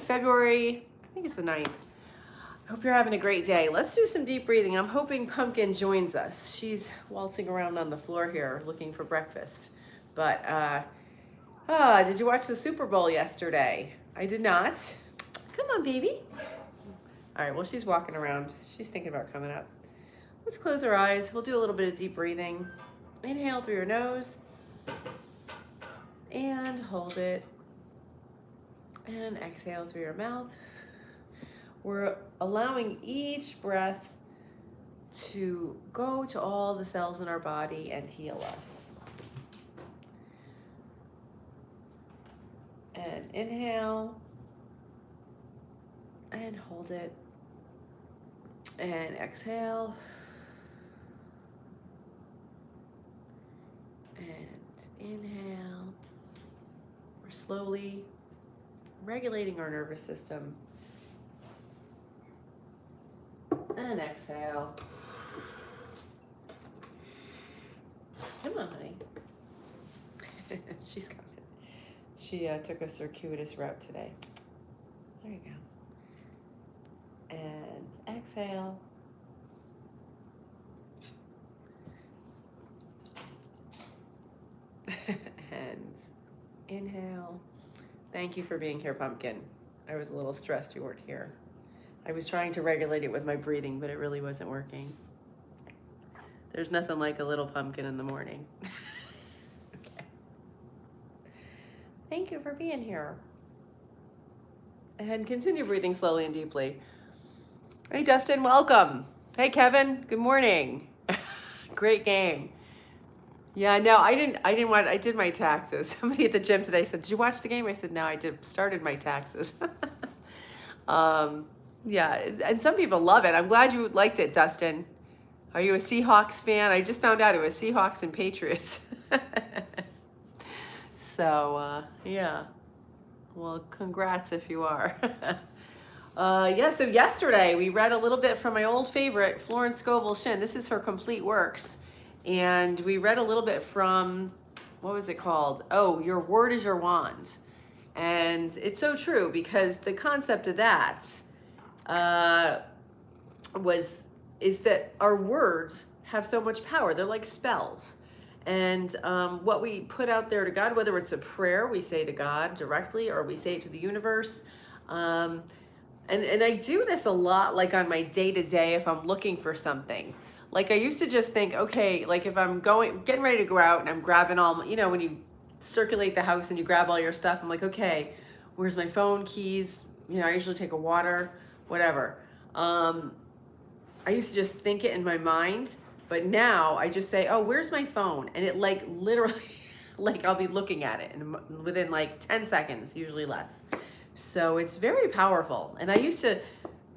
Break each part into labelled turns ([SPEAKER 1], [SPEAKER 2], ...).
[SPEAKER 1] February, I think it's the 9th. I hope you're having a great day. Let's do some deep breathing. I'm hoping Pumpkin joins us. She's waltzing around on the floor here looking for breakfast. But, did you watch the Super Bowl yesterday? I did not. Come on, baby. All right, well, she's walking around. She's thinking about coming up. Let's close our eyes. We'll do a little bit of deep breathing. Inhale through your nose. And hold it. And exhale through your mouth. We're allowing each breath to go to all the cells in our body and heal us. And inhale. And hold it. And exhale. And inhale. We're slowly regulating our nervous system. And exhale. Come on, honey. She's coming. She took a circuitous route today. There you go. And exhale. And inhale. Thank you for being here, Pumpkin. I was a little stressed you weren't here. I was trying to regulate it with my breathing, but it really wasn't working. There's nothing like a little pumpkin in the morning. Okay. Thank you for being here. And continue breathing slowly and deeply. Hey, Dustin, welcome. Hey, Kevin, good morning. Great game. Yeah, no, I didn't watch. I did my taxes. Somebody at the gym today said, "Did you watch the game?" I said, "No, I started my taxes." Yeah, and some people love it. I'm glad you liked it, Dustin. Are you a Seahawks fan? I just found out it was Seahawks and Patriots. So, yeah. Well, congrats if you are. Yeah, so yesterday we read a little bit from my old favorite, Florence Scovel Shinn. This is her complete works. And we read a little bit from, what was it called? Oh, Your Word is Your Wand. And it's so true, because the concept of that is that our words have so much power. They're like spells. And what we put out there to God, whether it's a prayer we say to God directly or we say it to the universe. And I do this a lot, like on my day-to-day if I'm looking for something. Like I used to just think, okay, like if I'm getting ready to go out and I'm grabbing all, when you circulate the house and you grab all your stuff, I'm like, okay, where's my phone, keys? I usually take a water, whatever. I used to just think it in my mind, but now I just say, oh, where's my phone? And it like literally, like I'll be looking at it and within like 10 seconds, usually less. So it's very powerful. And I used to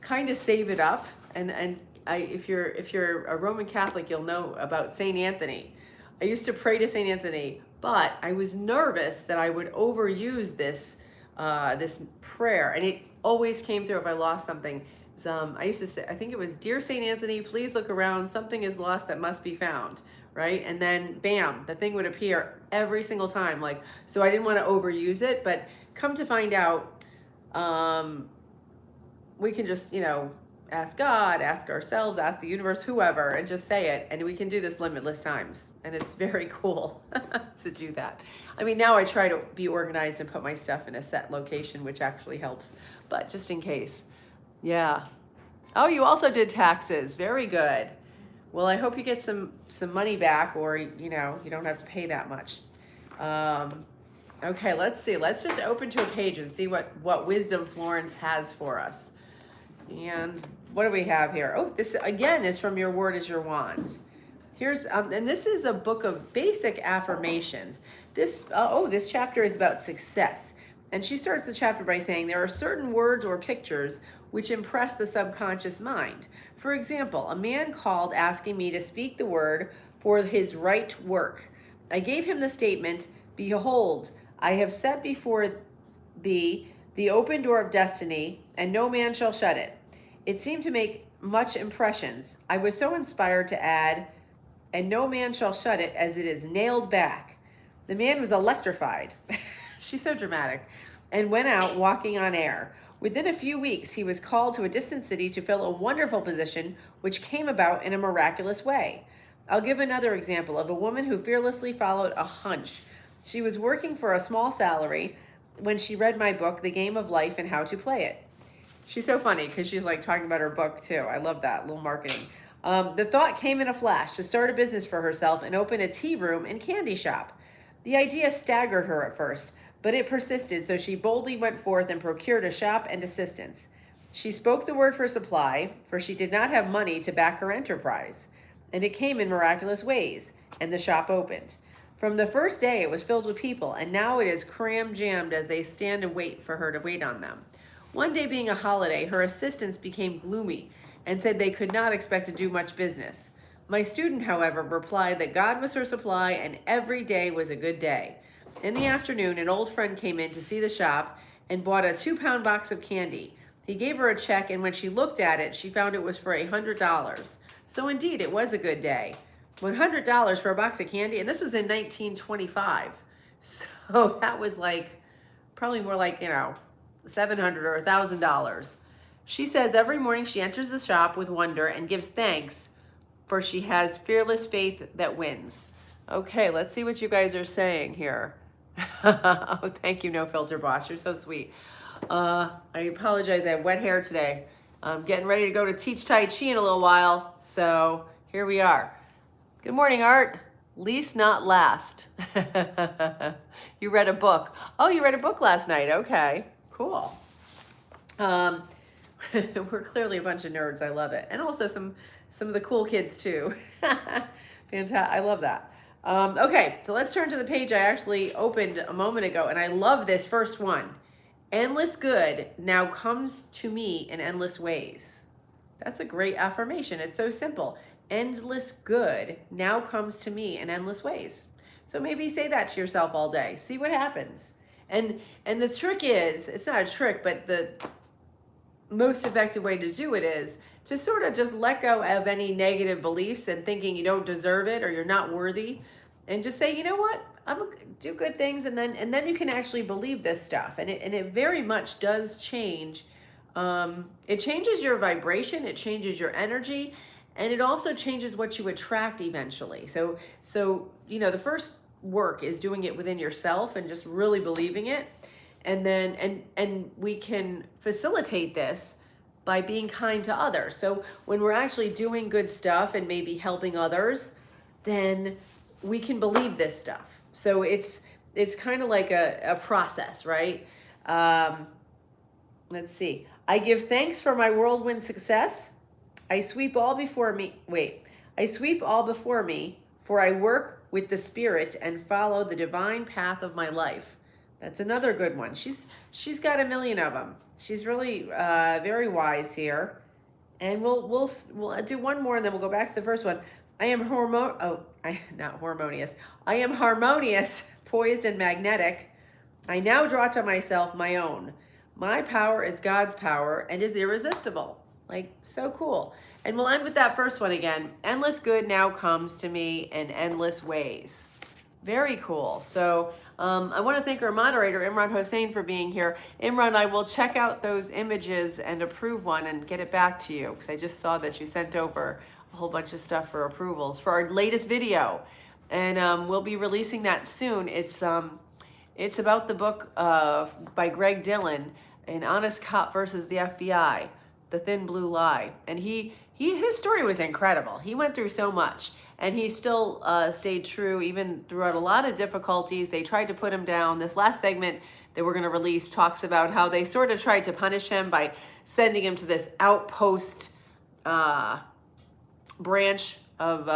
[SPEAKER 1] kind of save it up. And if you're a Roman Catholic, you'll know about Saint Anthony. I used to pray to Saint Anthony, but I was nervous that I would overuse this prayer, and it always came through if I lost something. I used to say, I think it was, "Dear Saint Anthony, please look around. Something is lost that must be found." Right? And then, bam, the thing would appear every single time. Like, so I didn't want to overuse it, but come to find out, we can just, ask God, ask ourselves, ask the universe, whoever, and just say it. And we can do this limitless times. And it's very cool to do that. I mean, now I try to be organized and put my stuff in a set location, which actually helps, but just in case. Yeah. Oh, you also did taxes. Very good. Well, I hope you get some money back, or, you don't have to pay that much. Okay, let's see. Let's just open to a page and see what wisdom Florence has for us. And what do we have here? Oh, this again is from Your Word is Your Wand. Here's and this is a book of basic affirmations. This chapter is about success. And she starts the chapter by saying there are certain words or pictures which impress the subconscious mind. For example, a man called asking me to speak the word for his right work. I gave him the statement, "Behold, I have set before thee the open door of destiny, and no man shall shut it." It seemed to make much impressions. I was so inspired to add, "and no man shall shut it as it is nailed back." The man was electrified. She's so dramatic. And went out walking on air. Within a few weeks, he was called to a distant city to fill a wonderful position which came about in a miraculous way. I'll give another example of a woman who fearlessly followed a hunch. She was working for a small salary when she read my book, The Game of Life and How to Play It. She's so funny because she's like talking about her book too. I love that little marketing. The thought came in a flash to start a business for herself and open a tea room and candy shop. The idea staggered her at first, but it persisted, so she boldly went forth and procured a shop and assistants. She spoke the word for supply, for she did not have money to back her enterprise. And it came in miraculous ways, and the shop opened. From the first day, it was filled with people, and now it is cram-jammed as they stand and wait for her to wait on them. One day being a holiday, her assistants became gloomy and said they could not expect to do much business. My student, however, replied that God was her supply and every day was a good day. In the afternoon, an old friend came in to see the shop and bought a 2-pound box of candy. He gave her a check, and when she looked at it, she found it was for $100. So indeed, it was a good day. $100 for a box of candy, and this was in 1925. So that was like, probably more like, $700 or $1,000. She says every morning she enters the shop with wonder and gives thanks, for she has fearless faith that wins. Okay, let's see what you guys are saying here. Oh, thank you, No Filter Boss. You're so sweet. I apologize. I have wet hair today. I'm getting ready to go to teach Tai Chi in a little while. So here we are. Good morning, Art. Least, not last. You read a book. Oh, you read a book last night. Okay, cool. We're clearly a bunch of nerds. I love it. And also some of the cool kids too. Fantastic. I love that. Okay, so let's turn to the page I actually opened a moment ago, and I love this first one. Endless good now comes to me in endless ways. That's a great affirmation. It's so simple. Endless good now comes to me in endless ways. So maybe say that to yourself all day. See what happens. And the trick is, it's not a trick, but the most effective way to do it is to sort of just let go of any negative beliefs and thinking you don't deserve it or you're not worthy, and just say, you know what, I'm gonna do good things, and then you can actually believe this stuff, and it very much does change. It changes your vibration, it changes your energy, and it also changes what you attract eventually. So the first work is doing it within yourself and just really believing it. And then and we can facilitate this by being kind to others. So when we're actually doing good stuff and maybe helping others, then we can believe this stuff. So it's kind of like a process, right? Let's see. I give thanks for my whirlwind success. I sweep all before me. I sweep all before me, for I work with the Spirit and follow the divine path of my life. That's another good one. She's got a million of them. She's really very wise here. And we'll do one more, and then we'll go back to the first one. I am not harmonious. I am harmonious, poised, and magnetic. I now draw to myself my own. My power is God's power and is irresistible. Like, so cool. And we'll end with that first one again. Endless good now comes to me in endless ways. Very cool. So I want to thank our moderator, Imran Hossain, for being here. Imran, I will check out those images and approve one and get it back to you, because I just saw that you sent over a whole bunch of stuff for approvals for our latest video. And we'll be releasing that soon. It's about the book by Greg Dillon, An Honest Cop versus the FBI, The Thin Blue Lie. And his story was incredible. He went through so much, and he still stayed true even throughout a lot of difficulties. They tried to put him down. This last segment that we're going to release talks about how they sort of tried to punish him by sending him to this outpost branch of,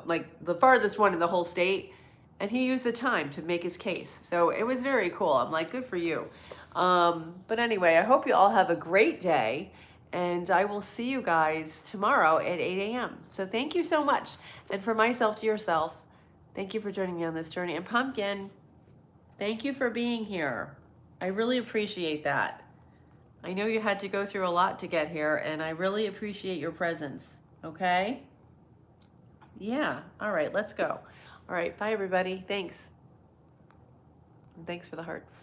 [SPEAKER 1] like the farthest one in the whole state. And he used the time to make his case. So it was very cool. I'm like, good for you. But anyway, I hope you all have a great day. And I will see you guys tomorrow at 8 a.m. So thank you so much. And for myself to yourself, thank you for joining me on this journey. And Pumpkin, thank you for being here. I really appreciate that. I know you had to go through a lot to get here, and I really appreciate your presence. Okay? Yeah. All right, let's go. All right, bye everybody. Thanks. And thanks for the hearts.